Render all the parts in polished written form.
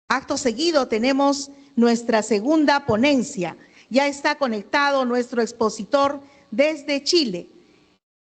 Acto seguido tenemos nuestra segunda ponencia. Ya está conectado nuestro expositor desde Chile.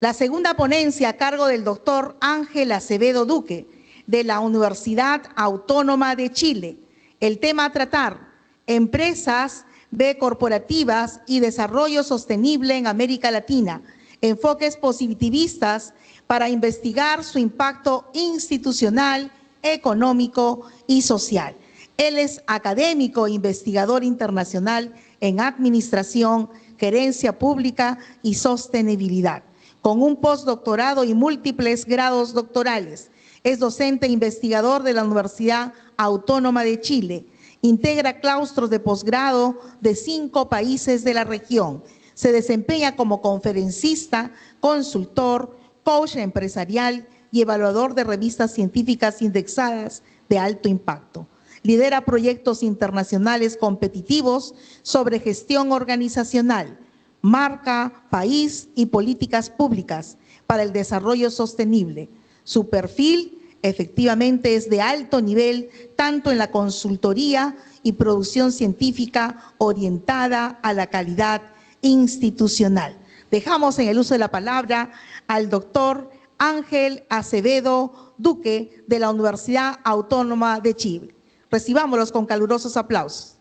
La segunda ponencia a cargo del doctor Ángel Acevedo Duque, de la Universidad Autónoma de Chile. El tema a tratar: empresas B corporativas y desarrollo sostenible en América Latina. Enfoques positivistas para investigar su impacto institucional, económico y social. Él es académico e investigador internacional en administración, gerencia pública y sostenibilidad, con un postdoctorado y múltiples grados doctorales. Es docente e investigador de la Universidad Autónoma de Chile. Integra claustros de posgrado de 5 países de la región. Se desempeña como conferencista, consultor, coach empresarial y evaluador de revistas científicas indexadas de alto impacto. Lidera proyectos internacionales competitivos sobre gestión organizacional, marca, país y políticas públicas para el desarrollo sostenible. Su perfil efectivamente es de alto nivel, tanto en la consultoría y producción científica orientada a la calidad institucional. Dejamos en el uso de la palabra al doctor Ángel Acevedo Duque de la Universidad Autónoma de Chile. Recibámoslos con calurosos aplausos.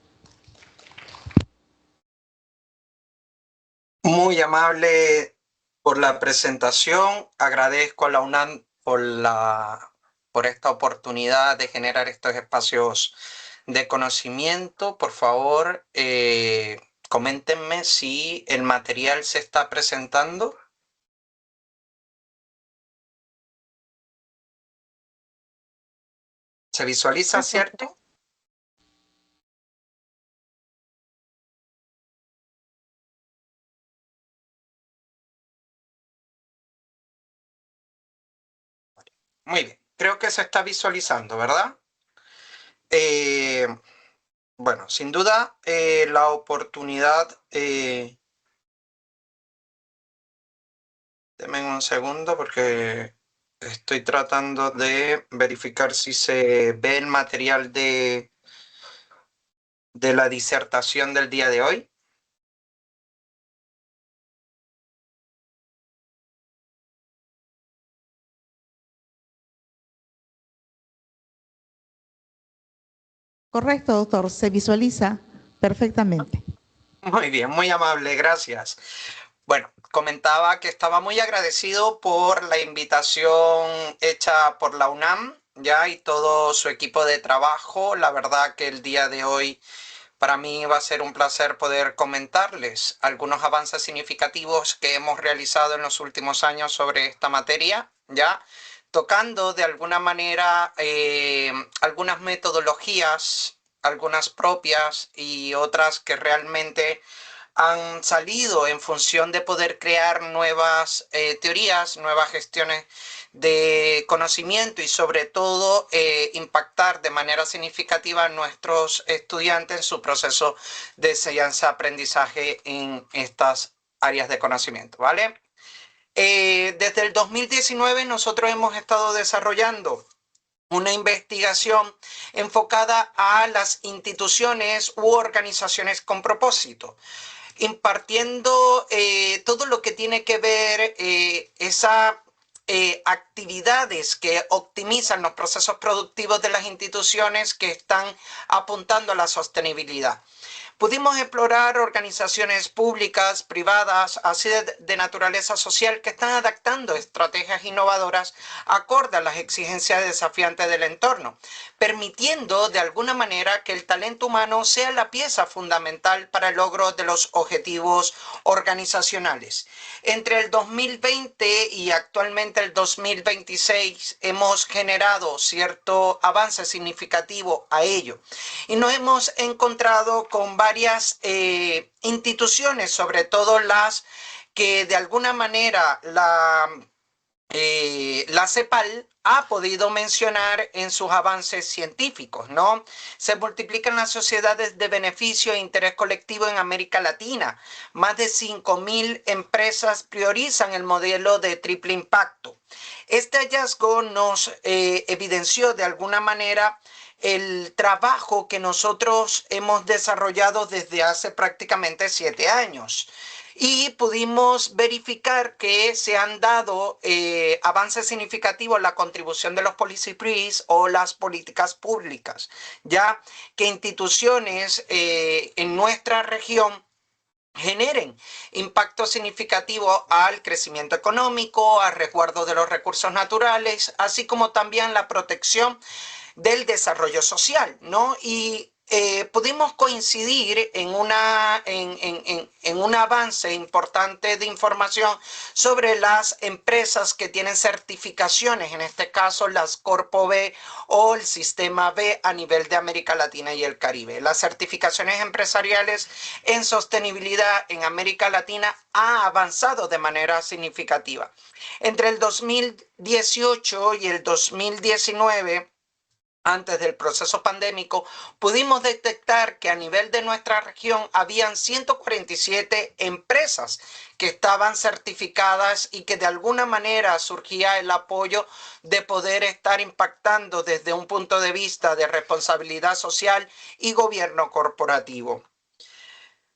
Muy amable por la presentación. Agradezco a la UNAM por esta oportunidad de generar estos espacios de conocimiento. Por favor, coméntenme si el material se está presentando. ¿Se visualiza, cierto? Muy bien, creo que se está visualizando, ¿verdad? Bueno, sin duda, la oportunidad... Denme un segundo porque estoy tratando de verificar si se ve el material de la disertación del día de hoy. Correcto, doctor, se visualiza perfectamente. Muy bien, muy amable, gracias. Bueno, comentaba que estaba muy agradecido por la invitación hecha por la UNAM, ya, y todo su equipo de trabajo. La verdad que el día de hoy para mí va a ser un placer poder comentarles algunos avances significativos que hemos realizado en los últimos años sobre esta materia, ya, tocando de alguna manera algunas metodologías, algunas propias y otras que realmente han salido en función de poder crear nuevas teorías, nuevas gestiones de conocimiento y sobre todo impactar de manera significativa a nuestros estudiantes en su proceso de enseñanza-aprendizaje en estas áreas de conocimiento, ¿vale? Desde el 2019 nosotros hemos estado desarrollando una investigación enfocada a las instituciones u organizaciones con propósito, impartiendo todo lo que tiene que ver esas actividades que optimizan los procesos productivos de las instituciones que están apuntando a la sostenibilidad. Pudimos explorar organizaciones públicas, privadas, así de naturaleza social, que están adaptando estrategias innovadoras acorde a las exigencias desafiantes del entorno, permitiendo de alguna manera que el talento humano sea la pieza fundamental para el logro de los objetivos organizacionales. Entre el 2020 y actualmente el 2026 hemos generado cierto avance significativo a ello y nos hemos encontrado con varias instituciones, sobre todo las que de alguna manera la CEPAL ha podido mencionar en sus avances científicos, ¿no? Se multiplican las sociedades de beneficio e interés colectivo en América Latina. Más de 5.000 empresas priorizan el modelo de triple impacto. Este hallazgo nos evidenció de alguna manera el trabajo que nosotros hemos desarrollado desde hace prácticamente 7 años. Y pudimos verificar que se han dado avances significativos en la contribución de los policy briefs o las políticas públicas, ya que instituciones en nuestra región generen impacto significativo al crecimiento económico, al resguardo de los recursos naturales, así como también la protección del desarrollo social, ¿no? Y pudimos coincidir en un avance importante de información sobre las empresas que tienen certificaciones, en este caso las Corpo B o el Sistema B a nivel de América Latina y el Caribe. Las certificaciones empresariales en sostenibilidad en América Latina ha avanzado de manera significativa. Entre el 2018 y el 2019, antes del proceso pandémico, pudimos detectar que a nivel de nuestra región habían 147 empresas que estaban certificadas y que de alguna manera surgía el apoyo de poder estar impactando desde un punto de vista de responsabilidad social y gobierno corporativo.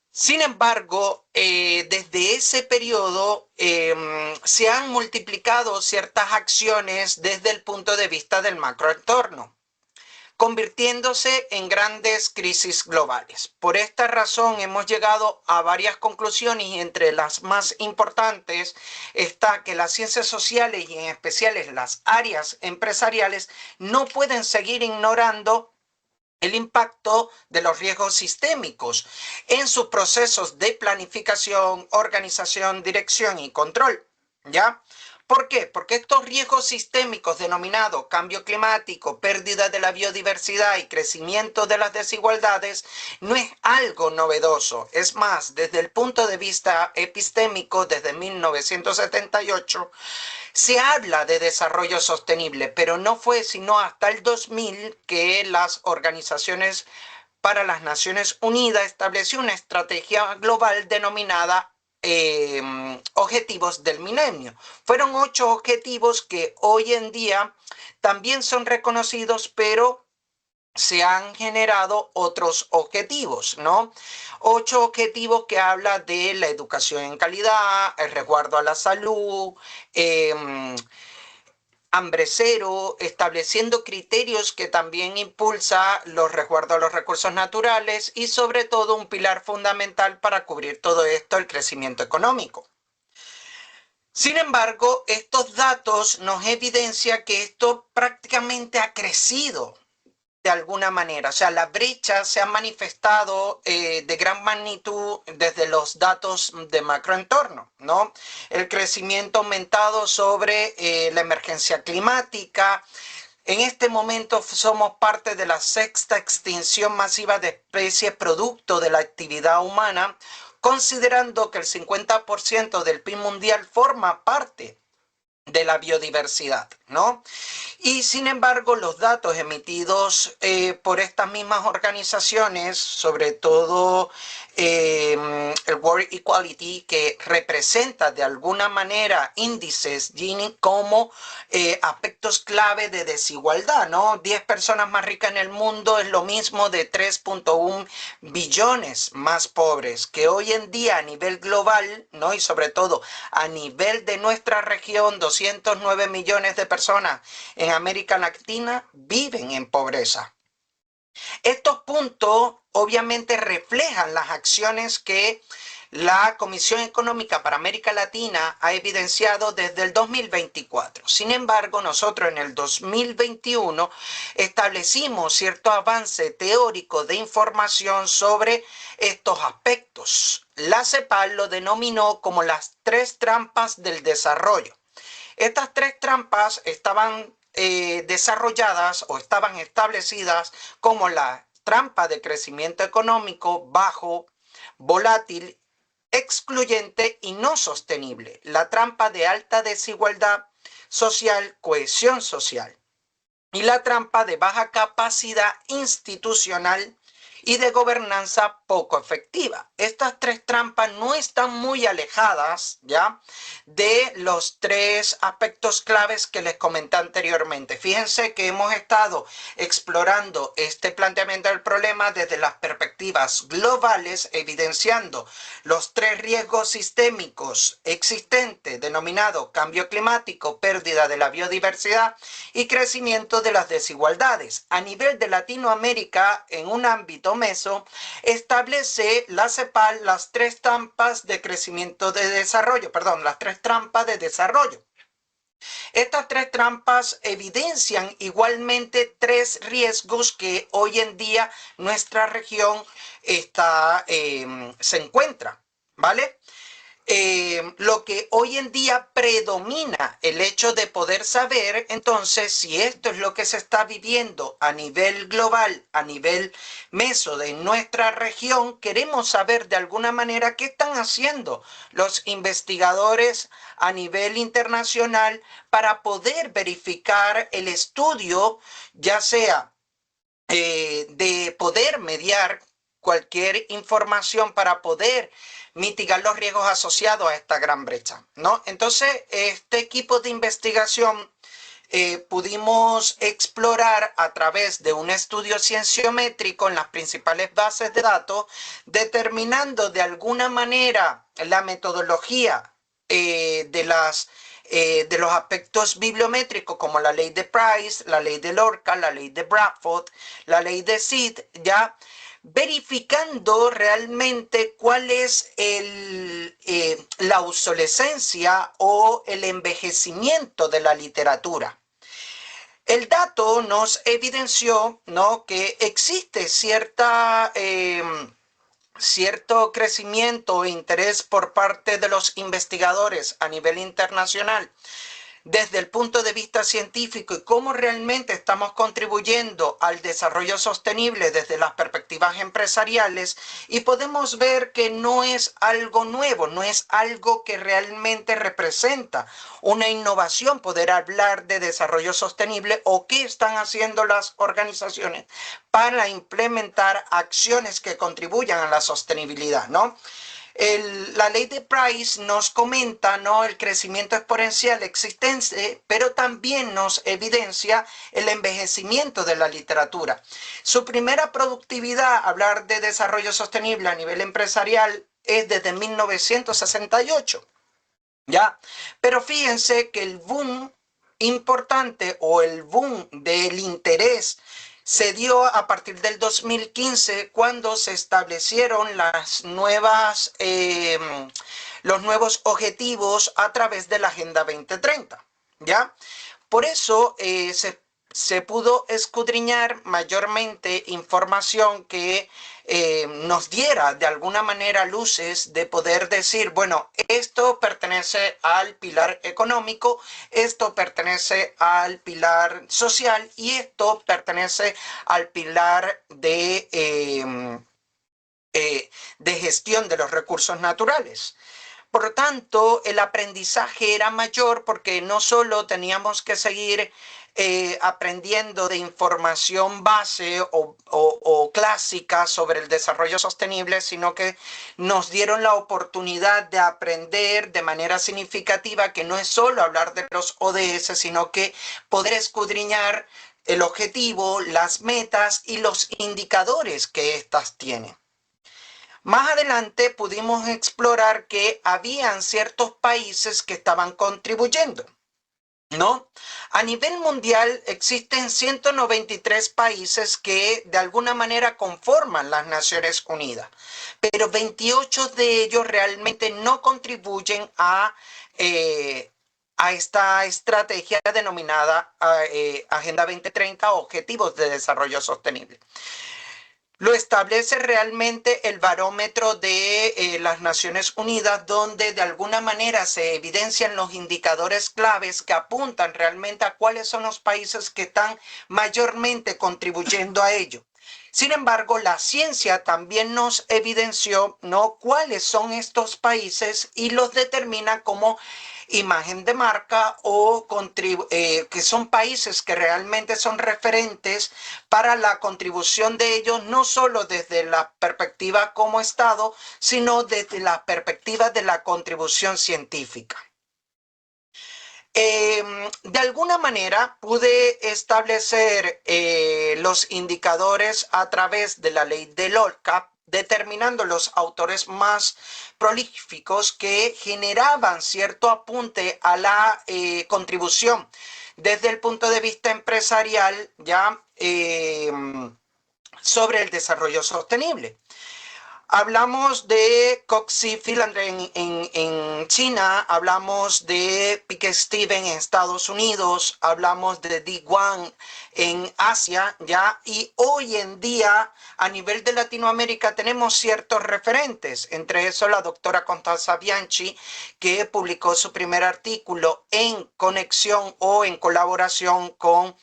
Sin embargo, desde ese periodo se han multiplicado ciertas acciones desde el punto de vista del macroentorno, convirtiéndose en grandes crisis globales. Por esta razón hemos llegado a varias conclusiones y entre las más importantes está que las ciencias sociales y en especial las áreas empresariales no pueden seguir ignorando el impacto de los riesgos sistémicos en sus procesos de planificación, organización, dirección y control, ¿ya? ¿Por qué? Porque estos riesgos sistémicos denominados cambio climático, pérdida de la biodiversidad y crecimiento de las desigualdades no es algo novedoso. Es más, desde el punto de vista epistémico, desde 1978, se habla de desarrollo sostenible, pero no fue sino hasta el 2000 que las organizaciones para las Naciones Unidas estableció una estrategia global denominada Objetivos del Milenio. Fueron 8 objetivos que hoy en día también son reconocidos, pero se han generado otros objetivos, ¿no? 8 objetivos que habla de la educación en calidad, el resguardo a la salud, hambre cero, estableciendo criterios que también impulsa los resguardos a los recursos naturales y sobre todo un pilar fundamental para cubrir todo esto, el crecimiento económico. Sin embargo, estos datos nos evidencian que esto prácticamente ha crecido de alguna manera. O sea, la brecha se ha manifestado de gran magnitud desde los datos de macroentorno, ¿no? El crecimiento aumentado sobre la emergencia climática. En este momento somos parte de la 6ª extinción masiva de especies producto de la actividad humana, considerando que el 50% del PIB mundial forma parte de la biodiversidad, ¿no? Y sin embargo, los datos emitidos por estas mismas organizaciones, sobre todo el World Equality, que representa de alguna manera índices Gini como aspectos clave de desigualdad, ¿no? 10 personas más ricas en el mundo es lo mismo de 3.1 billones más pobres, que hoy en día a nivel global, ¿no? Y sobre todo a nivel de nuestra región, 209 millones de personas en América Latina viven en pobreza. Estos puntos obviamente reflejan las acciones que la Comisión Económica para América Latina ha evidenciado desde el 2024. Sin embargo, nosotros en el 2021 establecimos cierto avance teórico de información sobre estos aspectos. La CEPAL lo denominó como las 3 trampas del desarrollo. Estas 3 trampas estaban desarrolladas o estaban establecidas como la trampa de crecimiento económico bajo, volátil, excluyente y no sostenible, la trampa de alta desigualdad social, cohesión social, y la trampa de baja capacidad institucional y de gobernanza poco efectiva. Estas tres trampas no están muy alejadas, ¿ya?, de los tres aspectos claves que les comenté anteriormente. Fíjense que hemos estado explorando este planteamiento del problema desde las perspectivas globales, evidenciando los tres riesgos sistémicos existentes, denominados cambio climático, pérdida de la biodiversidad y crecimiento de las desigualdades. A nivel de Latinoamérica, en un ámbito meso, establece la CEPAL las tres trampas de crecimiento de desarrollo, perdón, las tres trampas de desarrollo. Estas tres trampas evidencian igualmente tres riesgos que hoy en día nuestra región se encuentra, ¿vale? Lo que hoy en día predomina el hecho de poder saber entonces si esto es lo que se está viviendo a nivel global, a nivel meso de nuestra región. Queremos saber de alguna manera qué están haciendo los investigadores a nivel internacional para poder verificar el estudio, ya sea de poder mediar cualquier información para poder mitigar los riesgos asociados a esta gran brecha, ¿no? Entonces, este equipo de investigación pudimos explorar a través de un estudio cienciométrico en las principales bases de datos, determinando de alguna manera la metodología de los aspectos bibliométricos, como la ley de Price, la ley de Lorca, la ley de Bradford, la ley de Sid, ya verificando realmente cuál es la obsolescencia o el envejecimiento de la literatura. El dato nos evidenció, ¿no?, que existe cierto crecimiento e interés por parte de los investigadores a nivel internacional desde el punto de vista científico y cómo realmente estamos contribuyendo al desarrollo sostenible desde las perspectivas empresariales, y podemos ver que no es algo nuevo, no es algo que realmente representa una innovación poder hablar de desarrollo sostenible o qué están haciendo las organizaciones para implementar acciones que contribuyan a la sostenibilidad, ¿no? La ley de Price nos comenta, ¿no?, el crecimiento exponencial existente, pero también nos evidencia el envejecimiento de la literatura. Su primera productividad, hablar de desarrollo sostenible a nivel empresarial, es desde 1968, ¿ya? Pero fíjense que el boom importante o el boom del interés se dio a partir del 2015, cuando se establecieron los nuevos objetivos a través de la Agenda 2030, ¿ya? Por eso se pudo escudriñar mayormente información que nos diera de alguna manera luces de poder decir, bueno, esto pertenece al pilar económico, esto pertenece al pilar social y esto pertenece al pilar de gestión de los recursos naturales. Por lo tanto, el aprendizaje era mayor porque no solo teníamos que seguir aprendiendo de información base o clásica sobre el desarrollo sostenible, sino que nos dieron la oportunidad de aprender de manera significativa que no es solo hablar de los ODS, sino que poder escudriñar el objetivo, las metas y los indicadores que éstas tienen. Más adelante pudimos explorar que habían ciertos países que estaban contribuyendo, ¿no? A nivel mundial existen 193 países que de alguna manera conforman las Naciones Unidas, pero 28 de ellos realmente no contribuyen a esta estrategia denominada Agenda 2030 o Objetivos de Desarrollo Sostenible. Lo establece realmente el barómetro de las Naciones Unidas, donde de alguna manera se evidencian los indicadores claves que apuntan realmente a cuáles son los países que están mayormente contribuyendo a ello. Sin embargo, la ciencia también nos evidenció, ¿no?, cuáles son estos países y los determina como imagen de marca o que son países que realmente son referentes para la contribución de ellos, no solo desde la perspectiva como Estado, sino desde la perspectiva de la contribución científica. De alguna manera pude establecer los indicadores a través de la ley del OLCAP, determinando los autores más prolíficos que generaban cierto apunte a la contribución desde el punto de vista empresarial ya sobre el desarrollo sostenible. Hablamos de Coxie Finland en China, hablamos de Piketty en Estados Unidos, hablamos de Di Wang en Asia, ¿ya? Y hoy en día, a nivel de Latinoamérica, tenemos ciertos referentes, entre eso la doctora Constanza Bianchi, que publicó su primer artículo en conexión o en colaboración con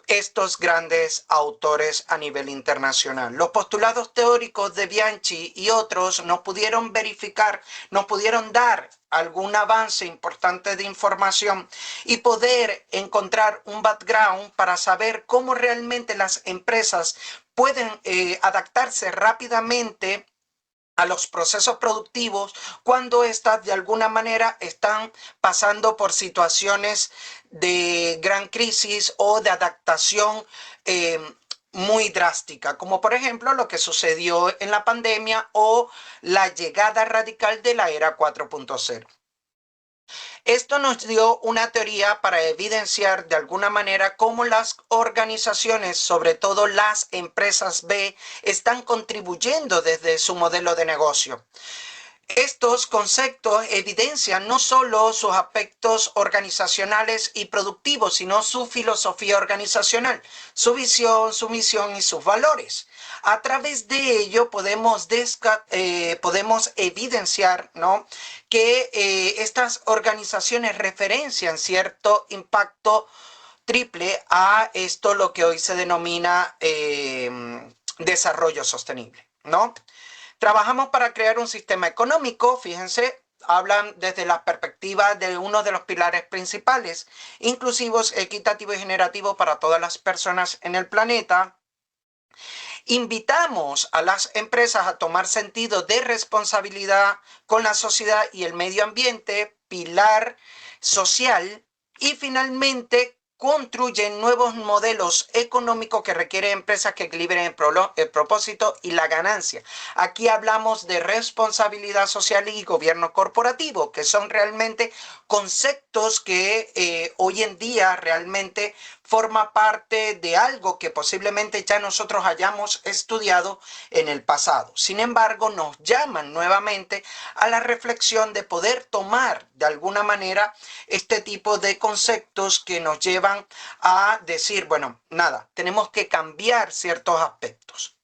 estos grandes autores a nivel internacional. Los postulados teóricos de Bianchi y otros nos pudieron verificar, nos pudieron dar algún avance importante de información y poder encontrar un background para saber cómo realmente las empresas pueden adaptarse rápidamente a los procesos productivos cuando éstas de alguna manera están pasando por situaciones de gran crisis o de adaptación muy drástica, como por ejemplo lo que sucedió en la pandemia o la llegada radical de la era 4.0. Esto nos dio una teoría para evidenciar de alguna manera cómo las organizaciones, sobre todo las empresas B, están contribuyendo desde su modelo de negocio. Estos conceptos evidencian no solo sus aspectos organizacionales y productivos, sino su filosofía organizacional, su visión, su misión y sus valores. A través de ello podemos evidenciar, ¿no?, que estas organizaciones referencian cierto impacto triple a esto lo que hoy se denomina desarrollo sostenible, ¿no? Trabajamos para crear un sistema económico, fíjense, hablan desde la perspectiva de uno de los pilares principales, inclusivos, equitativo y generativo para todas las personas en el planeta. Invitamos a las empresas a tomar sentido de responsabilidad con la sociedad y el medio ambiente, pilar social, y finalmente construyen nuevos modelos económicos que requieren empresas que equilibren el propósito y la ganancia. Aquí hablamos de responsabilidad social y gobierno corporativo, que son realmente conceptos que hoy en día realmente forma parte de algo que posiblemente ya nosotros hayamos estudiado en el pasado. Sin embargo, nos llaman nuevamente a la reflexión de poder tomar de alguna manera este tipo de conceptos que nos llevan a decir, bueno, nada, tenemos que cambiar ciertos aspectos.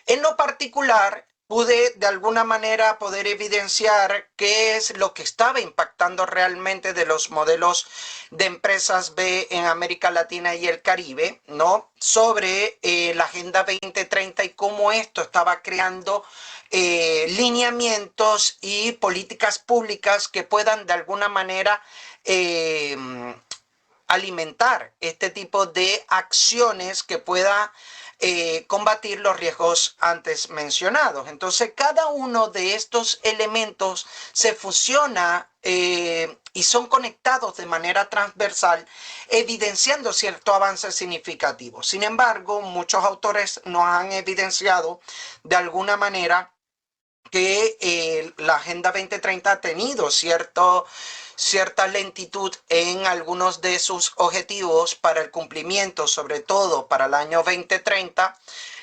En lo particular, pude de alguna manera poder evidenciar qué es lo que estaba impactando realmente de los modelos de empresas B en América Latina y el Caribe, ¿no?, sobre la Agenda 2030 y cómo esto estaba creando lineamientos y políticas públicas que puedan de alguna manera alimentar este tipo de acciones que pueda combatir los riesgos antes mencionados. Entonces, cada uno de estos elementos se fusiona y son conectados de manera transversal, evidenciando cierto avance significativo. Sin embargo, muchos autores nos han evidenciado de alguna manera que la Agenda 2030 ha tenido cierta lentitud en algunos de sus objetivos para el cumplimiento, sobre todo para el año 2030,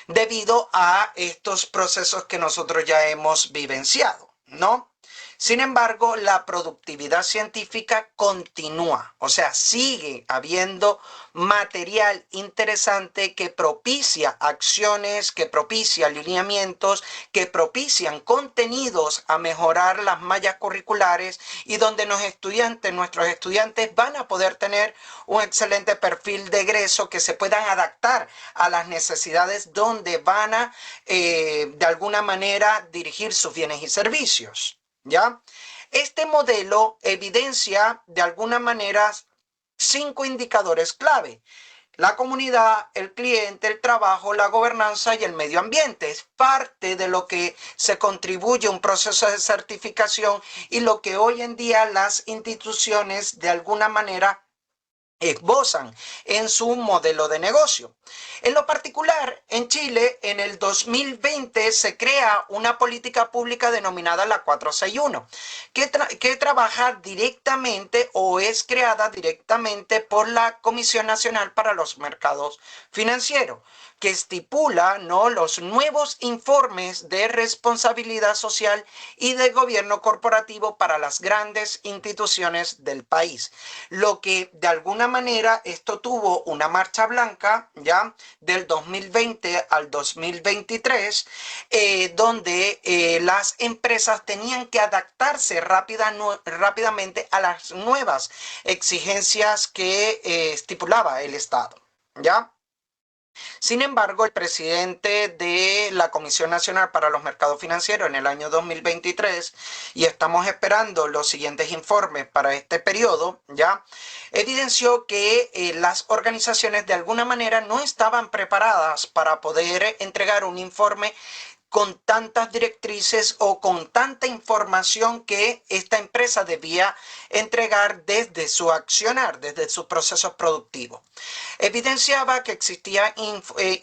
debido a estos procesos que nosotros ya hemos vivenciado, ¿no? Sin embargo, la productividad científica continúa, o sea, sigue habiendo material interesante que propicia acciones, que propicia alineamientos, que propician contenidos a mejorar las mallas curriculares y donde nuestros estudiantes van a poder tener un excelente perfil de egreso que se puedan adaptar a las necesidades donde van a, de alguna manera, dirigir sus bienes y servicios. ¿Ya? Este modelo evidencia de alguna manera 5 indicadores clave: la comunidad, el cliente, el trabajo, la gobernanza y el medio ambiente. Es parte de lo que se contribuye a un proceso de certificación y lo que hoy en día las instituciones de alguna manera esbozan en su modelo de negocio. En lo particular, en Chile, en el 2020 se crea una política pública denominada la 461, que trabaja directamente o es creada directamente por la Comisión Nacional para los Mercados Financieros, que estipula, ¿no?, los nuevos informes de responsabilidad social y de gobierno corporativo para las grandes instituciones del país. Lo que de alguna manera esto tuvo una marcha blanca ya del 2020 al 2023, donde las empresas tenían que adaptarse rápidamente a las nuevas exigencias que estipulaba el Estado, ¿ya? Sin embargo, el presidente de la Comisión Nacional para los Mercados Financieros en el año 2023, y estamos esperando los siguientes informes para este periodo, ya evidenció que las organizaciones de alguna manera no estaban preparadas para poder entregar un informe con tantas directrices o con tanta información que esta empresa debía entregar desde su accionar, desde sus procesos productivos. Evidenciaba que existían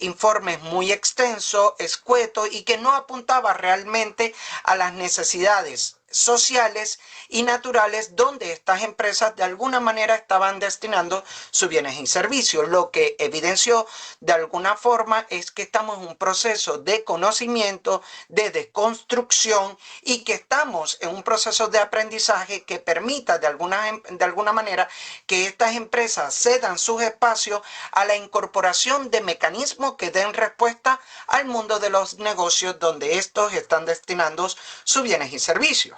informes muy extensos, escuetos y que no apuntaba realmente a las necesidades sociales y naturales donde estas empresas de alguna manera estaban destinando sus bienes y servicios. Lo que evidenció de alguna forma es que estamos en un proceso de conocimiento, de desconstrucción, y que estamos en un proceso de aprendizaje que permita de alguna manera que estas empresas cedan sus espacios a la incorporación de mecanismos que den respuesta al mundo de los negocios donde estos están destinando sus bienes y servicios.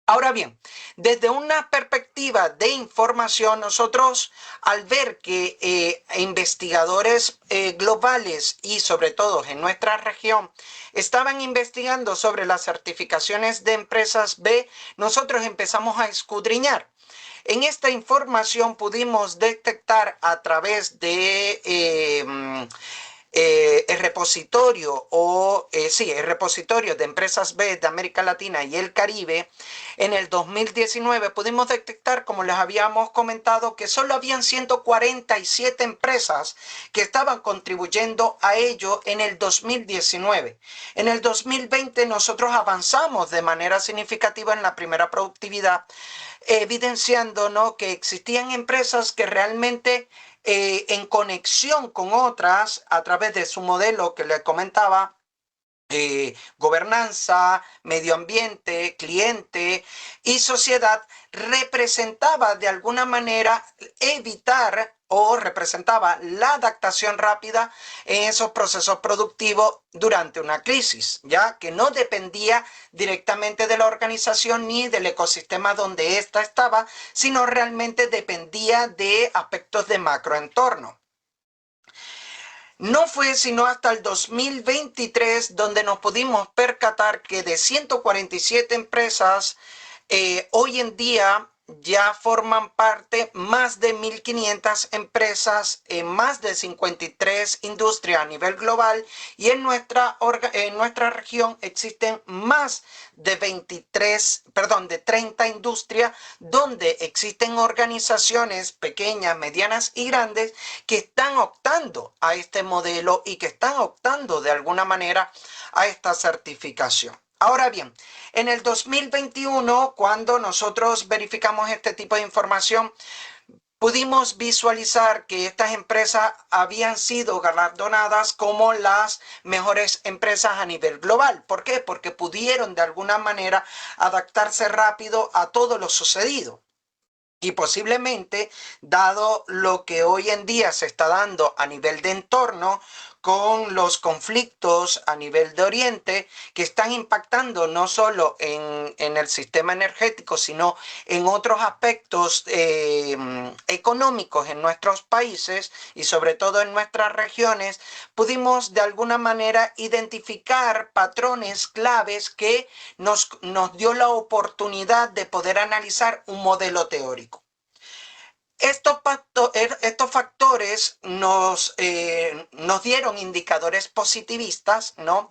Ahora bien, desde una perspectiva de información, nosotros al ver que investigadores globales y sobre todo en nuestra región estaban investigando sobre las certificaciones de empresas B, nosotros empezamos a escudriñar. En esta información pudimos detectar a través de el repositorio el repositorio de empresas B de América Latina y el Caribe. En el 2019 pudimos detectar, como les habíamos comentado, que solo habían 147 empresas que estaban contribuyendo a ello en el 2019. En el 2020 nosotros avanzamos de manera significativa en la primera productividad, evidenciando, ¿no?, que existían empresas que realmente en conexión con otras a través de su modelo que les comentaba, gobernanza, medio ambiente, cliente y sociedad, representaba de alguna manera evitar o representaba la adaptación rápida en esos procesos productivos durante una crisis, ya que no dependía directamente de la organización ni del ecosistema donde ésta estaba, sino realmente dependía de aspectos de macroentorno. No fue sino hasta el 2023 donde nos pudimos percatar que de 147 empresas, hoy en día ya forman parte más de 1.500 empresas en más de 53 industrias a nivel global, y en nuestra región existen más de 30 industrias donde existen organizaciones pequeñas, medianas y grandes que están optando a este modelo y que están optando de alguna manera a esta certificación. Ahora bien, en el 2021, cuando nosotros verificamos este tipo de información, pudimos visualizar que estas empresas habían sido galardonadas como las mejores empresas a nivel global. ¿Por qué? Porque pudieron de alguna manera adaptarse rápido a todo lo sucedido. Y posiblemente, dado lo que hoy en día se está dando a nivel de entorno, con los conflictos a nivel de Oriente que están impactando no solo en el sistema energético, sino en otros aspectos económicos en nuestros países y sobre todo en nuestras regiones, pudimos de alguna manera identificar patrones claves que nos dio la oportunidad de poder analizar un modelo teórico. Estos factores nos dieron indicadores positivistas, ¿no?,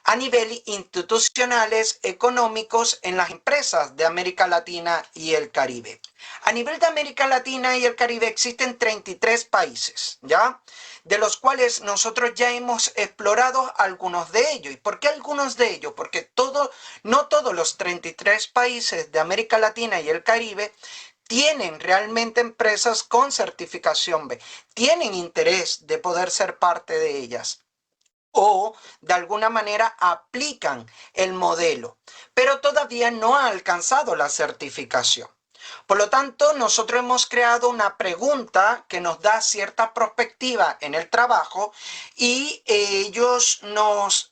a nivel institucionales, económicos en las empresas de América Latina y el Caribe. A nivel de América Latina y el Caribe existen 33 países, ¿ya?, de los cuales nosotros ya hemos explorado algunos de ellos. ¿Y por qué algunos de ellos? Porque no todos los 33 países de América Latina y el Caribe tienen realmente empresas con certificación B, tienen interés de poder ser parte de ellas o de alguna manera aplican el modelo, pero todavía no ha alcanzado la certificación. Por lo tanto, nosotros hemos creado una pregunta que nos da cierta perspectiva en el trabajo y ellos nos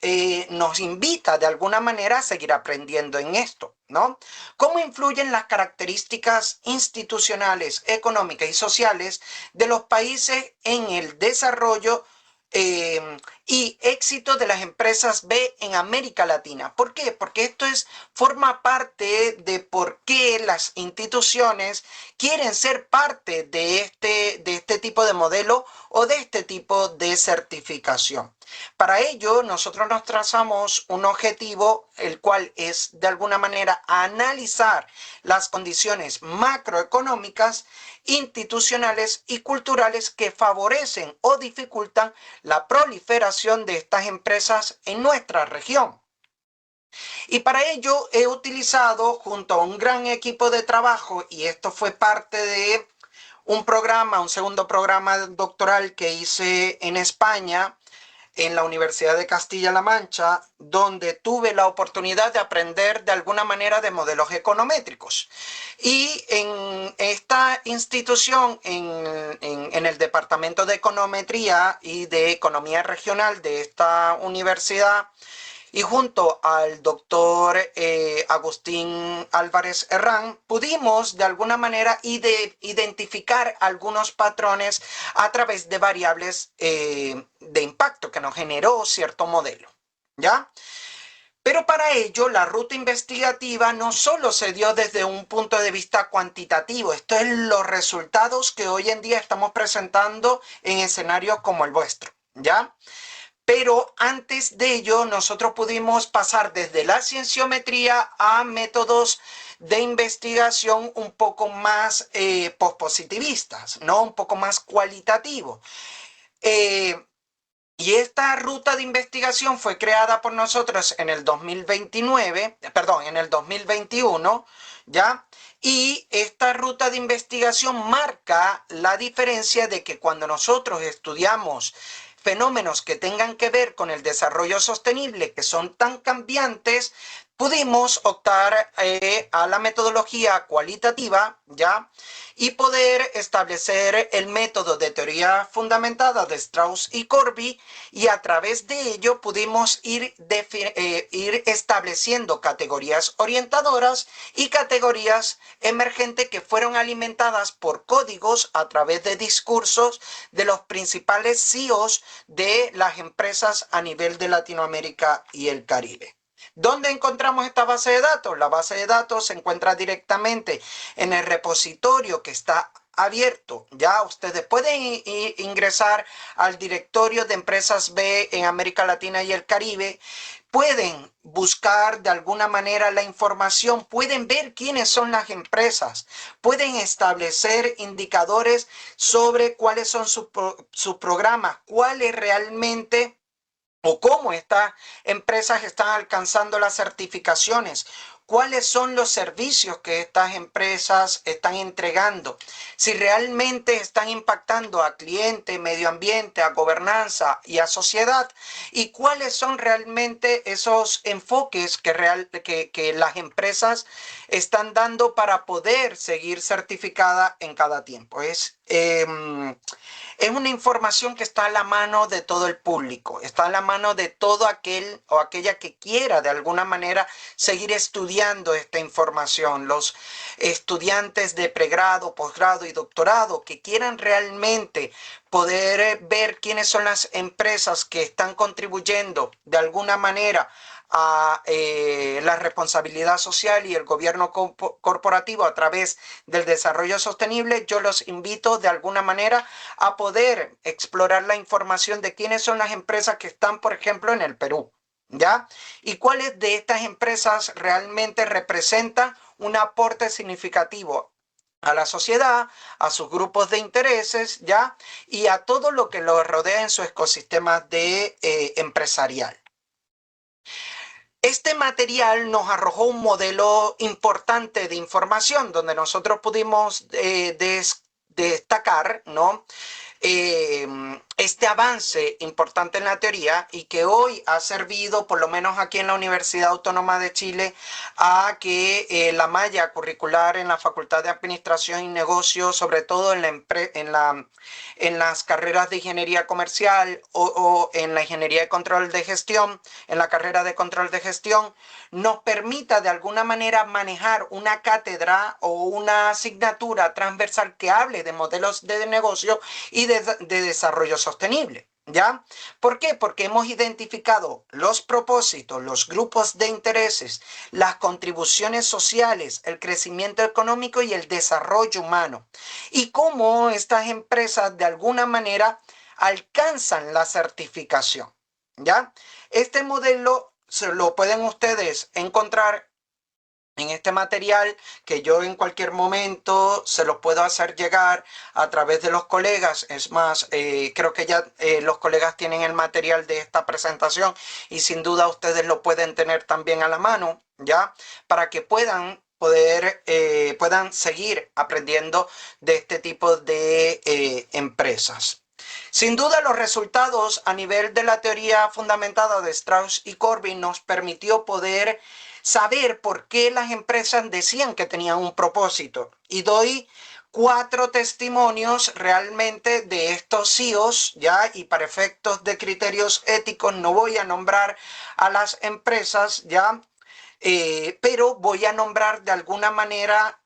invita de alguna manera a seguir aprendiendo en esto, ¿no? ¿Cómo influyen las características institucionales, económicas y sociales de los países en el desarrollo y éxito de las empresas B en América Latina? ¿Por qué? Porque esto forma parte de por qué las instituciones quieren ser parte de este tipo de modelo o de este tipo de certificación. Para ello, nosotros nos trazamos un objetivo, el cual es de alguna manera analizar las condiciones macroeconómicas, institucionales y culturales que favorecen o dificultan la proliferación de estas empresas en nuestra región. Y para ello he utilizado junto a un gran equipo de trabajo, y esto fue parte de un segundo programa doctoral que hice en España, en la Universidad de Castilla-La Mancha, donde tuve la oportunidad de aprender de alguna manera de modelos econométricos. Y en esta institución, en el Departamento de Econometría y de Economía Regional de esta universidad, y junto al doctor Agustín Álvarez Herrán, pudimos de alguna manera identificar algunos patrones a través de variables de impacto que nos generó cierto modelo, ¿ya? Pero para ello la ruta investigativa no solo se dio desde un punto de vista cuantitativo, esto es los resultados que hoy en día estamos presentando en escenarios como el vuestro, ¿ya? Pero antes de ello, nosotros pudimos pasar desde la cienciometría a métodos de investigación un poco más pospositivistas, ¿no? Un poco más cualitativos. Y esta ruta de investigación fue creada por nosotros en el 2021, ¿ya? Y esta ruta de investigación marca la diferencia de que cuando nosotros estudiamos fenómenos que tengan que ver con el desarrollo sostenible, que son tan cambiantes, pudimos optar a la metodología cualitativa, ¿ya? Y poder establecer el método de teoría fundamentada de Strauss y Corby, y a través de ello pudimos ir estableciendo categorías orientadoras y categorías emergentes que fueron alimentadas por códigos a través de discursos de los principales CEOs de las empresas a nivel de Latinoamérica y el Caribe. ¿Dónde encontramos esta base de datos? La base de datos se encuentra directamente en el repositorio que está abierto. Ya ustedes pueden ingresar al directorio de empresas B en América Latina y el Caribe. Pueden buscar de alguna manera la información, pueden ver quiénes son las empresas, pueden establecer indicadores sobre cuáles son sus programas, cuáles realmente o cómo estas empresas están alcanzando las certificaciones, cuáles son los servicios que estas empresas están entregando, si realmente están impactando a cliente, medio ambiente, a gobernanza y a sociedad, y cuáles son realmente esos enfoques que las empresas están dando para poder seguir certificada en cada tiempo. Es una información que está a la mano de todo el público, está a la mano de todo aquel o aquella que quiera de alguna manera seguir estudiando esta información. Los estudiantes de pregrado, posgrado y doctorado que quieran realmente poder ver quiénes son las empresas que están contribuyendo de alguna manera a la responsabilidad social y el gobierno corporativo a través del desarrollo sostenible, yo los invito de alguna manera a poder explorar la información de quiénes son las empresas que están, por ejemplo, en el Perú, ¿ya? Y cuáles de estas empresas realmente representan un aporte significativo a la sociedad, a sus grupos de intereses, ¿ya? Y a todo lo que los rodea en su ecosistema empresarial. Este material nos arrojó un modelo importante de información donde nosotros pudimos destacar, ¿no? Este avance importante en la teoría y que hoy ha servido, por lo menos aquí en la Universidad Autónoma de Chile, a que la malla curricular en la Facultad de Administración y Negocios, sobre todo en las carreras de Ingeniería Comercial o en la Ingeniería de Control de Gestión, en la carrera de Control de Gestión, nos permita de alguna manera manejar una cátedra o una asignatura transversal que hable de modelos de negocio y de desarrollo sostenible. ¿Ya? ¿Por qué? Porque hemos identificado los propósitos, los grupos de intereses, las contribuciones sociales, el crecimiento económico y el desarrollo humano. Y cómo estas empresas de alguna manera alcanzan la certificación. ¿Ya? Este modelo se lo pueden ustedes encontrar en este material que yo en cualquier momento se los puedo hacer llegar a través de los colegas. Es más, creo que ya los colegas tienen el material de esta presentación y sin duda ustedes lo pueden tener también a la mano, ¿ya? Para que puedan seguir aprendiendo de este tipo de empresas. Sin duda, los resultados a nivel de la teoría fundamentada de Strauss y Corbin nos permitió poder saber por qué las empresas decían que tenían un propósito. Y doy 4 testimonios realmente de estos CEOs, ¿ya? Y para efectos de criterios éticos no voy a nombrar a las empresas, ¿ya? Pero voy a nombrar de alguna manera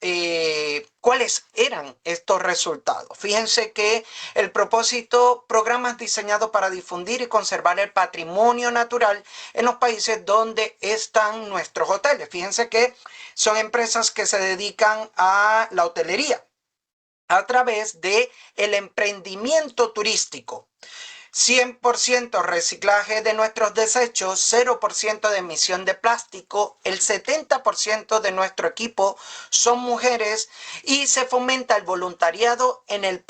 cuáles eran estos resultados. Fíjense que el propósito, programas diseñados para difundir y conservar el patrimonio natural en los países donde están nuestros hoteles. Fíjense que son empresas que se dedican a la hotelería a través de el emprendimiento turístico. 100% reciclaje de nuestros desechos, 0% de emisión de plástico, el 70% de nuestro equipo son mujeres y se fomenta el voluntariado en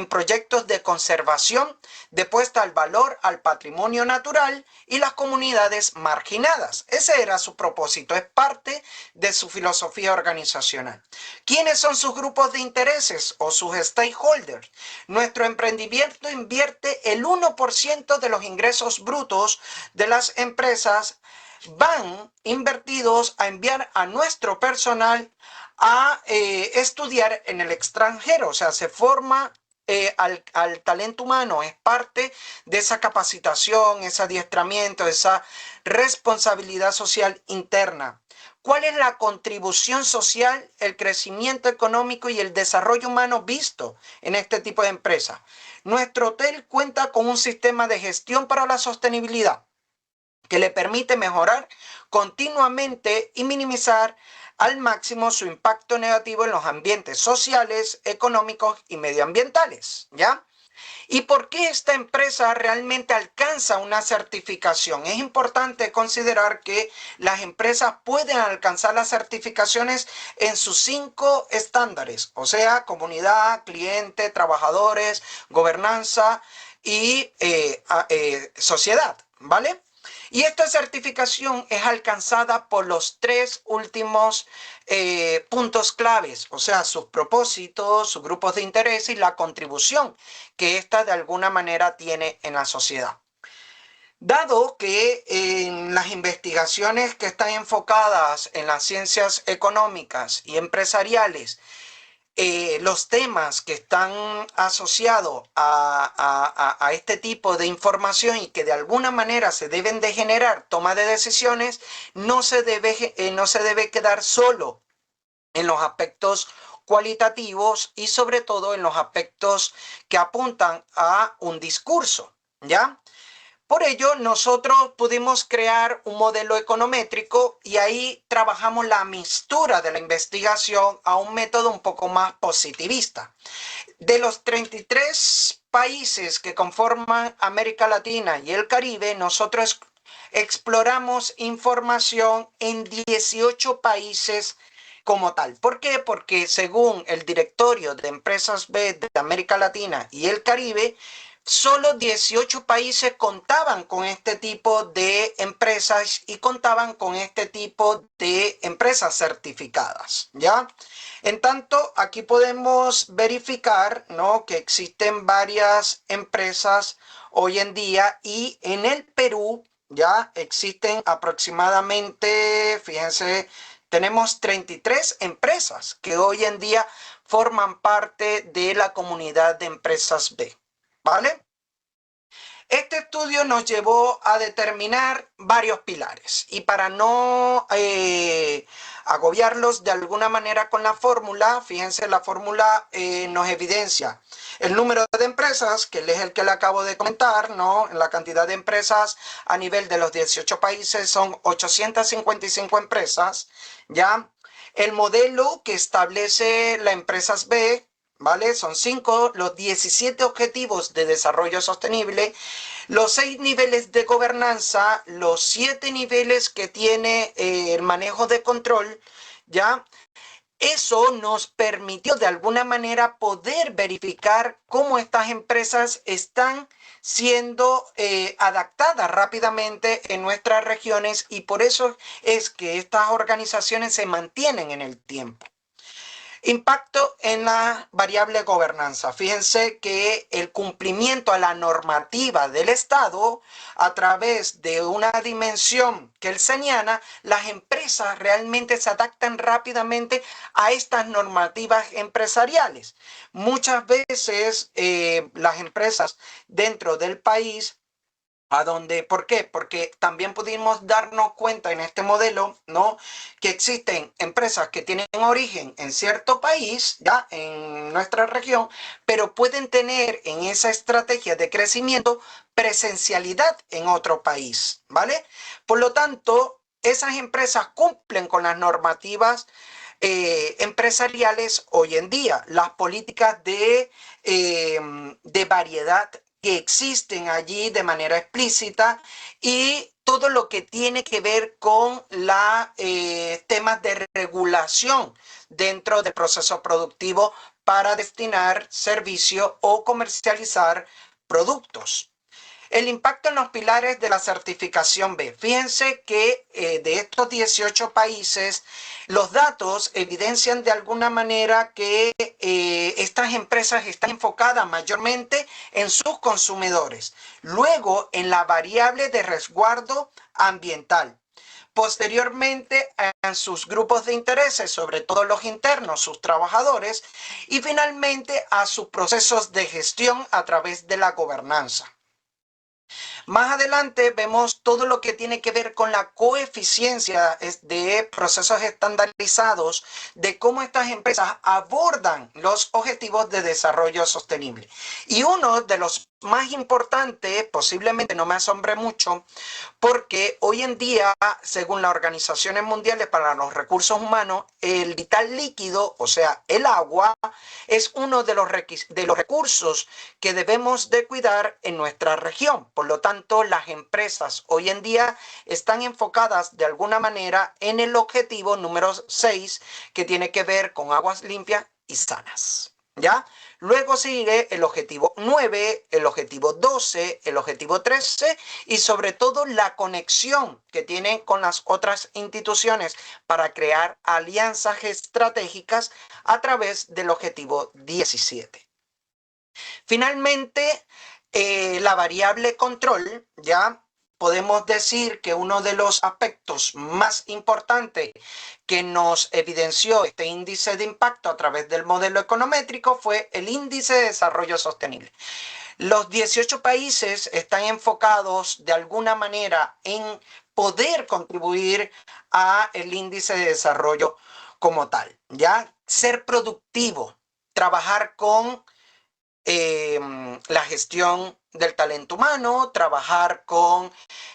proyectos de conservación, de puesta al valor al patrimonio natural y las comunidades marginadas. Ese era su propósito, es parte de su filosofía organizacional. ¿Quiénes son sus grupos de intereses o sus stakeholders? Nuestro emprendimiento invierte el 1% de los ingresos brutos de las empresas van invertidos a enviar a nuestro personal a estudiar en el extranjero, o sea, se forma al talento humano, es parte de esa capacitación, ese adiestramiento, esa responsabilidad social interna. ¿Cuál es la contribución social, el crecimiento económico y el desarrollo humano visto en este tipo de empresas? Nuestro hotel cuenta con un sistema de gestión para la sostenibilidad que le permite mejorar continuamente y minimizar al máximo su impacto negativo en los ambientes sociales, económicos y medioambientales, ¿ya? ¿Y por qué esta empresa realmente alcanza una certificación? Es importante considerar que las empresas pueden alcanzar las certificaciones en sus 5 estándares, o sea, comunidad, cliente, trabajadores, gobernanza y sociedad, ¿vale? Y esta certificación es alcanzada por los tres últimos puntos claves, o sea, sus propósitos, sus grupos de interés y la contribución que ésta de alguna manera tiene en la sociedad. Dado que en las investigaciones que están enfocadas en las ciencias económicas y empresariales, los temas que están asociados a este tipo de información y que de alguna manera se deben de generar toma de decisiones, no se debe quedar solo en los aspectos cualitativos y sobre todo en los aspectos que apuntan a un discurso, ¿ya? Por ello, nosotros pudimos crear un modelo econométrico y ahí trabajamos la mixtura de la investigación a un método un poco más positivista. De los 33 países que conforman América Latina y el Caribe, nosotros exploramos información en 18 países como tal. ¿Por qué? Porque según el directorio de Empresas B de América Latina y el Caribe, solo 18 países contaban con este tipo de empresas y contaban con este tipo de empresas certificadas, ¿ya? En tanto, aquí podemos verificar, ¿no?, que existen varias empresas hoy en día y en el Perú ya existen aproximadamente, fíjense, tenemos 33 empresas que hoy en día forman parte de la comunidad de empresas B. ¿Vale? Este estudio nos llevó a determinar varios pilares y para no agobiarlos de alguna manera con la fórmula, fíjense, la fórmula nos evidencia el número de empresas, que es el que le acabo de comentar, ¿no? La cantidad de empresas a nivel de los 18 países son 855 empresas, ¿ya? El modelo que establece la Empresas B, ¿vale? Son 5, los 17 objetivos de desarrollo sostenible, los 6 niveles de gobernanza, los 7 niveles que tiene el manejo de control, ¿ya? Eso nos permitió de alguna manera poder verificar cómo estas empresas están siendo adaptadas rápidamente en nuestras regiones y por eso es que estas organizaciones se mantienen en el tiempo. Impacto en la variable gobernanza. Fíjense que el cumplimiento a la normativa del Estado a través de una dimensión que él señala, las empresas realmente se adaptan rápidamente a estas normativas empresariales. Muchas veces las empresas dentro del país ¿por qué? Porque también pudimos darnos cuenta en este modelo, ¿no?, que existen empresas que tienen origen en cierto país, ya en nuestra región, pero pueden tener en esa estrategia de crecimiento presencialidad en otro país, ¿vale? Por lo tanto, esas empresas cumplen con las normativas empresariales hoy en día, las políticas de variedad que existen allí de manera explícita y todo lo que tiene que ver con temas de regulación dentro del proceso productivo para destinar servicio o comercializar productos. El impacto en los pilares de la certificación B. Fíjense que de estos 18 países, los datos evidencian de alguna manera que estas empresas están enfocadas mayormente en sus consumidores. Luego, en la variable de resguardo ambiental. Posteriormente, en sus grupos de intereses, sobre todo los internos, sus trabajadores. Y finalmente, a sus procesos de gestión a través de la gobernanza. Más adelante vemos todo lo que tiene que ver con la coeficiencia de procesos estandarizados, de cómo estas empresas abordan los objetivos de desarrollo sostenible. Y uno de los más importantes, posiblemente no me asombre mucho, porque hoy en día, según las organizaciones mundiales para los recursos humanos, el vital líquido, o sea, el agua, es uno de los recursos que debemos de cuidar en nuestra región. Por lo tanto, las empresas hoy en día están enfocadas de alguna manera en el objetivo número 6, que tiene que ver con aguas limpias y sanas. ¿Ya? Luego sigue el objetivo 9, el objetivo 12, el objetivo 13 y sobre todo la conexión que tienen con las otras instituciones para crear alianzas estratégicas a través del objetivo 17. Finalmente, la variable control, ya podemos decir que uno de los aspectos más importantes que nos evidenció este índice de impacto a través del modelo econométrico fue el índice de desarrollo sostenible. Los 18 países están enfocados de alguna manera en poder contribuir a el índice de desarrollo como tal, ya ser productivo, trabajar con la gestión del talento humano, trabajar con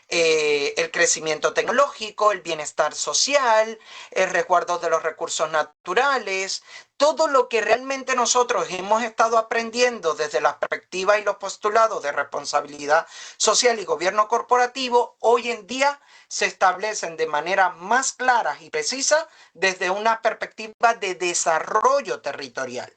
el crecimiento tecnológico, el bienestar social, el resguardo de los recursos naturales, todo lo que realmente nosotros hemos estado aprendiendo desde la perspectiva y los postulados de responsabilidad social y gobierno corporativo, hoy en día se establecen de manera más clara y precisa desde una perspectiva de desarrollo territorial.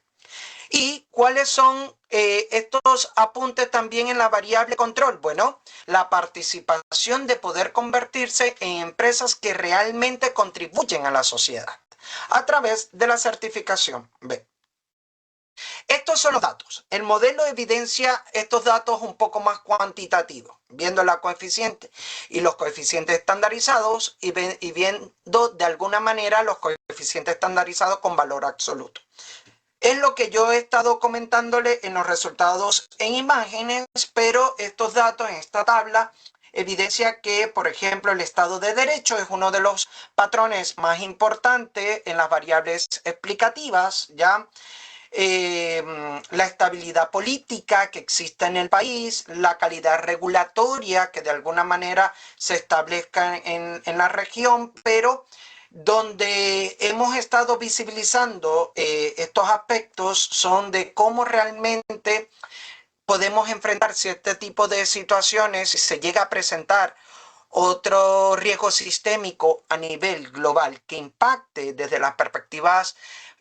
¿Y cuáles son estos apuntes también en la variable control? Bueno, la participación de poder convertirse en empresas que realmente contribuyen a la sociedad a través de la certificación B. Estos son los datos. El modelo evidencia estos datos un poco más cuantitativos, viendo la coeficiente y los coeficientes estandarizados y viendo de alguna manera los coeficientes estandarizados con valor absoluto. Es lo que yo he estado comentándole en los resultados en imágenes, pero estos datos en esta tabla evidencia que, por ejemplo, el Estado de Derecho es uno de los patrones más importantes en las variables explicativas, ¿ya? La estabilidad política que existe en el país, la calidad regulatoria que de alguna manera se establezca en la región, pero donde hemos estado visibilizando estos aspectos son de cómo realmente podemos enfrentar este tipo de situaciones si se llega a presentar otro riesgo sistémico a nivel global que impacte desde las perspectivas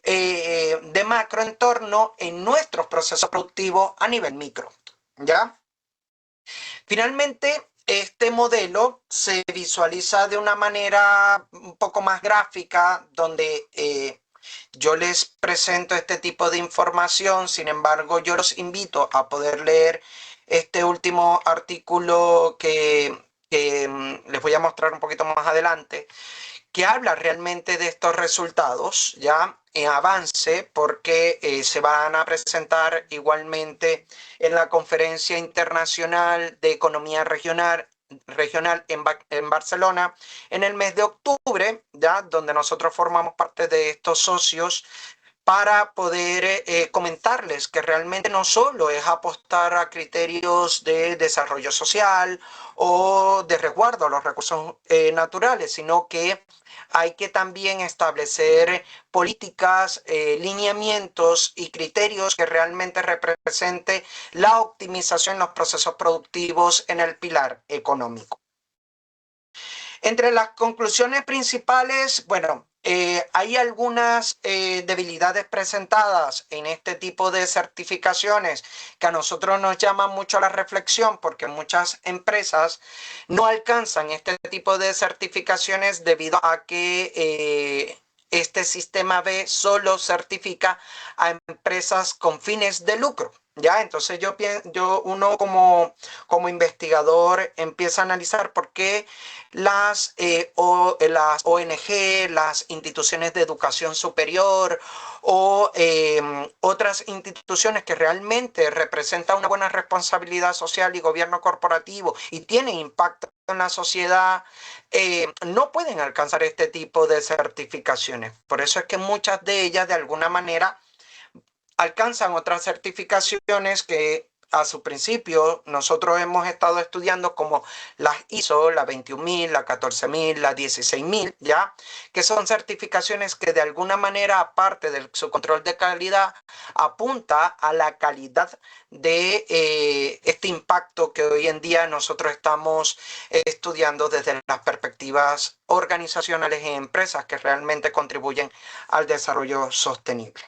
de macroentorno en nuestros procesos productivos a nivel micro. ¿Ya? Finalmente, este modelo se visualiza de una manera un poco más gráfica, donde yo les presento este tipo de información. Sin embargo, yo los invito a poder leer este último artículo que les voy a mostrar un poquito más adelante, que habla realmente de estos resultados ya en avance, porque se van a presentar igualmente en la Conferencia Internacional de Economía Regional en Barcelona en el mes de octubre, ya donde nosotros formamos parte de estos socios para poder comentarles que realmente no solo es apostar a criterios de desarrollo social o de resguardo a los recursos naturales, sino que hay que también establecer políticas, lineamientos y criterios que realmente represente la optimización en los procesos productivos en el pilar económico. Entre las conclusiones principales, bueno, hay algunas debilidades presentadas en este tipo de certificaciones que a nosotros nos llaman mucho a la reflexión, porque muchas empresas no alcanzan este tipo de certificaciones debido a que este sistema B solo certifica a empresas con fines de lucro. ¿Ya? Entonces uno como investigador empieza a analizar por qué las ONG, las instituciones de educación superior o otras instituciones que realmente representan una buena responsabilidad social y gobierno corporativo y tienen impacto en la sociedad, no pueden alcanzar este tipo de certificaciones. Por eso es que muchas de ellas de alguna manera alcanzan otras certificaciones que a su principio nosotros hemos estado estudiando, como las ISO, la 21.000, la 14.000, la 16.000, ¿ya? Que son certificaciones que de alguna manera, aparte de su control de calidad, apunta a la calidad de este impacto que hoy en día nosotros estamos estudiando desde las perspectivas organizacionales y empresas que realmente contribuyen al desarrollo sostenible.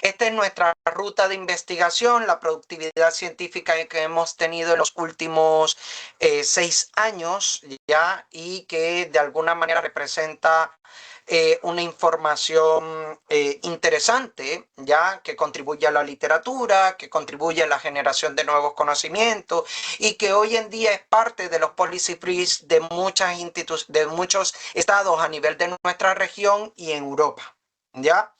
Esta es nuestra ruta de investigación, la productividad científica que hemos tenido en los últimos 6 años ya, y que de alguna manera representa una información interesante, ya, que contribuye a la literatura, que contribuye a la generación de nuevos conocimientos y que hoy en día es parte de los policy briefs de de muchos estados a nivel de nuestra región y en Europa, ¿ya?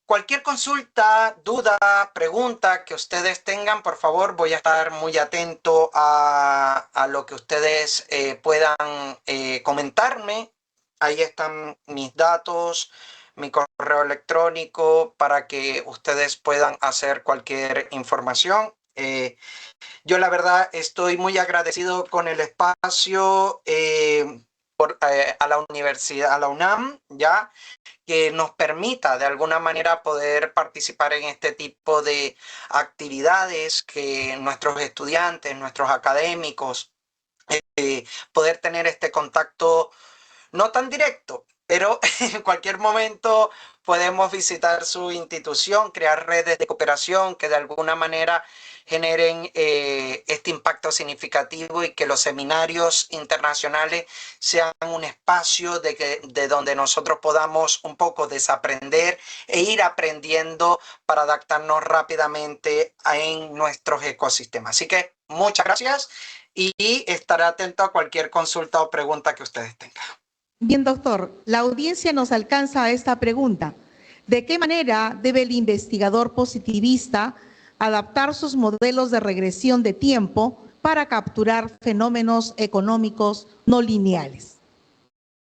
Cualquier consulta, duda, pregunta que ustedes tengan, por favor, voy a estar muy atento a lo que ustedes puedan comentarme. Ahí están mis datos, mi correo electrónico para que ustedes puedan hacer cualquier información. Yo la verdad estoy muy agradecido con el espacio a la universidad, a la UNAM, ya, que nos permita de alguna manera poder participar en este tipo de actividades, que nuestros estudiantes, nuestros académicos, poder tener este contacto no tan directo, pero en cualquier momento podemos visitar su institución, crear redes de cooperación que de alguna manera generen este impacto significativo y que los seminarios internacionales sean un espacio de donde nosotros podamos un poco desaprender e ir aprendiendo para adaptarnos rápidamente en nuestros ecosistemas. Así que muchas gracias y estaré atento a cualquier consulta o pregunta que ustedes tengan. Bien, doctor, la audiencia nos alcanza a esta pregunta. ¿De qué manera debe el investigador positivista adaptar sus modelos de regresión de tiempo para capturar fenómenos económicos no lineales?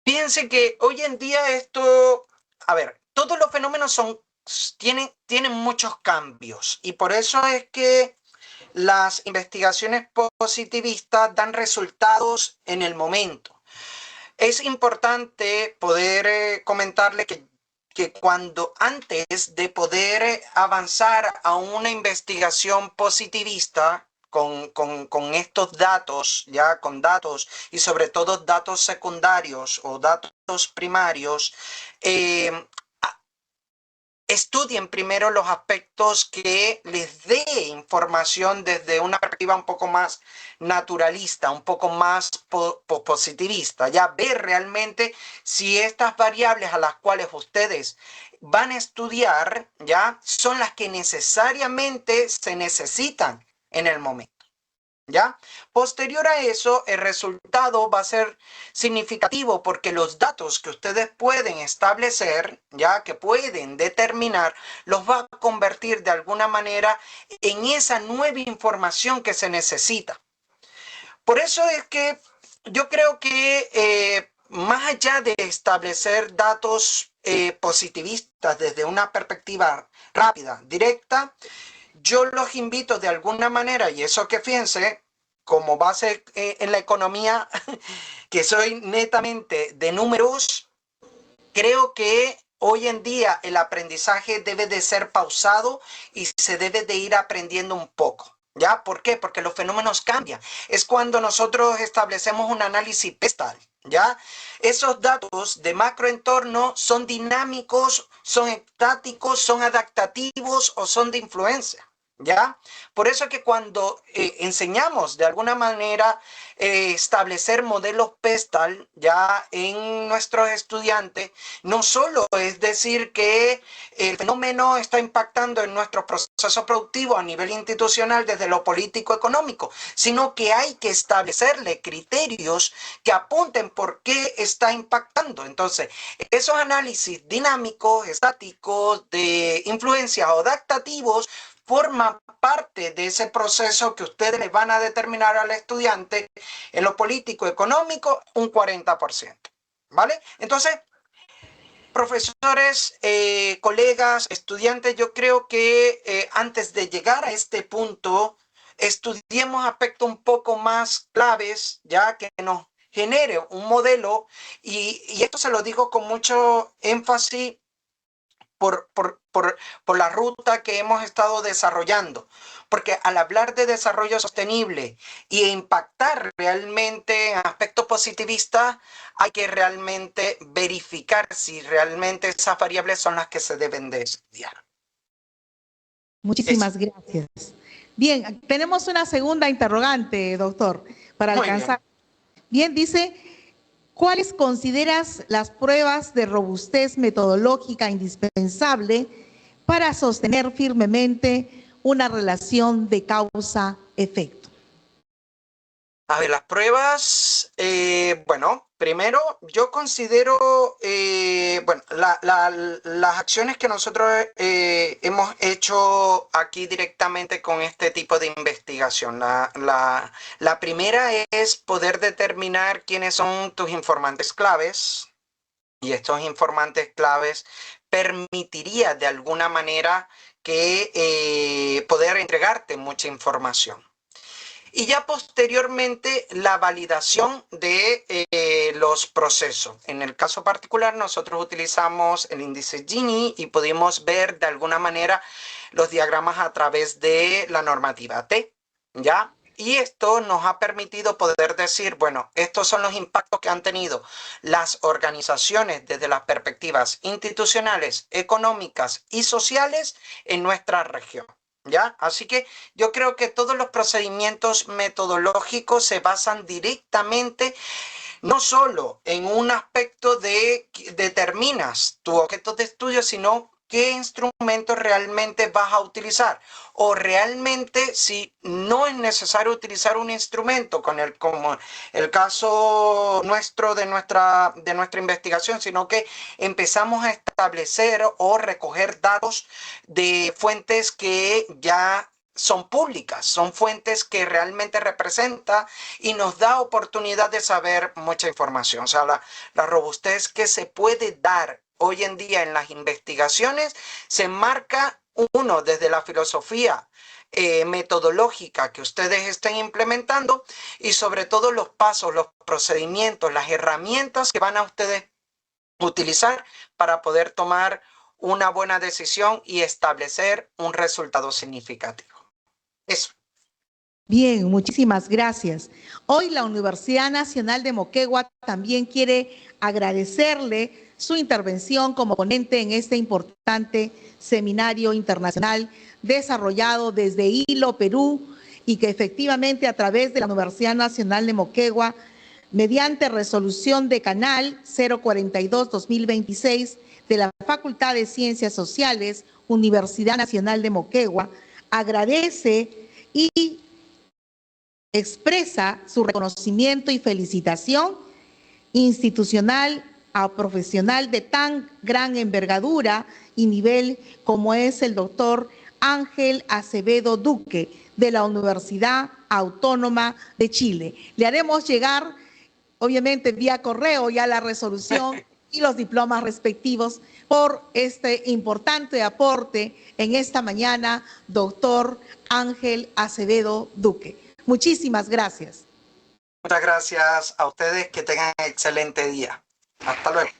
Fíjense que hoy en día esto, a ver, todos los fenómenos tienen muchos cambios y por eso es que las investigaciones positivistas dan resultados en el momento. Es importante poder comentarle que cuando antes de poder avanzar a una investigación positivista con estos datos, ya con datos y sobre todo datos secundarios o datos primarios, estudien primero los aspectos que les dé información desde una perspectiva un poco más naturalista, un poco más positivista, ya ver realmente si estas variables a las cuales ustedes van a estudiar, ya, son las que necesariamente se necesitan en el momento. ¿Ya? Posterior a eso, el resultado va a ser significativo porque los datos que ustedes pueden establecer, ya que pueden determinar, los va a convertir de alguna manera en esa nueva información que se necesita. Por eso es que yo creo que más allá de establecer datos positivistas desde una perspectiva rápida, directa, yo los invito de alguna manera, y eso que fíjense, como base en la economía, que soy netamente de números, creo que hoy en día el aprendizaje debe de ser pausado y se debe de ir aprendiendo un poco. ¿Ya? ¿Por qué? Porque los fenómenos cambian. Es cuando nosotros establecemos un análisis pestal. ¿Ya? Esos datos de macroentorno son dinámicos, son estáticos, son adaptativos o son de influencia. ¿Ya? Por eso es que cuando enseñamos de alguna manera establecer modelos pestal ya en nuestros estudiantes, no solo es decir que el fenómeno está impactando en nuestro proceso productivo a nivel institucional desde lo político-económico, sino que hay que establecerle criterios que apunten por qué está impactando. Entonces, esos análisis dinámicos, estáticos, de influencia o adaptativos, forman parte de ese proceso que ustedes le van a determinar al estudiante en lo político económico un 40%, ¿vale? Entonces, profesores, colegas, estudiantes, yo creo que antes de llegar a este punto, estudiemos aspectos un poco más claves, ya que nos genere un modelo, y esto se lo digo con mucho énfasis por por la ruta que hemos estado desarrollando. Porque al hablar de desarrollo sostenible y impactar realmente en aspectos positivistas, hay que realmente verificar si realmente esas variables son las que se deben de estudiar. Muchísimas gracias. Bien, tenemos una segunda interrogante, doctor, para alcanzar. Bien, dice, ¿cuáles consideras las pruebas de robustez metodológica indispensable para sostener firmemente una relación de causa-efecto? A ver, las pruebas, bueno, primero yo considero, bueno, las acciones que nosotros hemos hecho aquí directamente con este tipo de investigación. La primera es poder determinar quiénes son tus informantes claves, y estos informantes claves permitiría de alguna manera que poder entregarte mucha información. Y ya posteriormente la validación de los procesos. En el caso particular nosotros utilizamos el índice Gini y pudimos ver de alguna manera los diagramas a través de la normativa T, ¿ya? Y esto nos ha permitido poder decir, bueno, estos son los impactos que han tenido las organizaciones desde las perspectivas institucionales, económicas y sociales en nuestra región. ¿Ya? Así que yo creo que todos los procedimientos metodológicos se basan directamente no solo en un aspecto de determinas tu objeto de estudio, sino qué instrumentos realmente vas a utilizar, o realmente si no es necesario utilizar un instrumento como el caso nuestro de nuestra investigación, sino que empezamos a establecer o recoger datos de fuentes que ya son públicas, son fuentes que realmente representan y nos da oportunidad de saber mucha información. O sea, la robustez que se puede dar hoy en día en las investigaciones se marca, uno, desde la filosofía metodológica que ustedes estén implementando y sobre todo los pasos, los procedimientos, las herramientas que van a ustedes utilizar para poder tomar una buena decisión y establecer un resultado significativo. Eso. Bien, muchísimas gracias. Hoy la Universidad Nacional de Moquegua también quiere agradecerle su intervención como ponente en este importante seminario internacional desarrollado desde Hilo, Perú, y que efectivamente a través de la Universidad Nacional de Moquegua, mediante resolución de Canal 042-2026 de la Facultad de Ciencias Sociales, Universidad Nacional de Moquegua, agradece y expresa su reconocimiento y felicitación institucional a profesional de tan gran envergadura y nivel como es el doctor Ángel Acevedo Duque de la Universidad Autónoma de Chile. Le haremos llegar, obviamente, vía correo ya la resolución y los diplomas respectivos por este importante aporte en esta mañana, doctor Ángel Acevedo Duque. Muchísimas gracias. Muchas gracias a ustedes, que tengan excelente día. Hasta luego.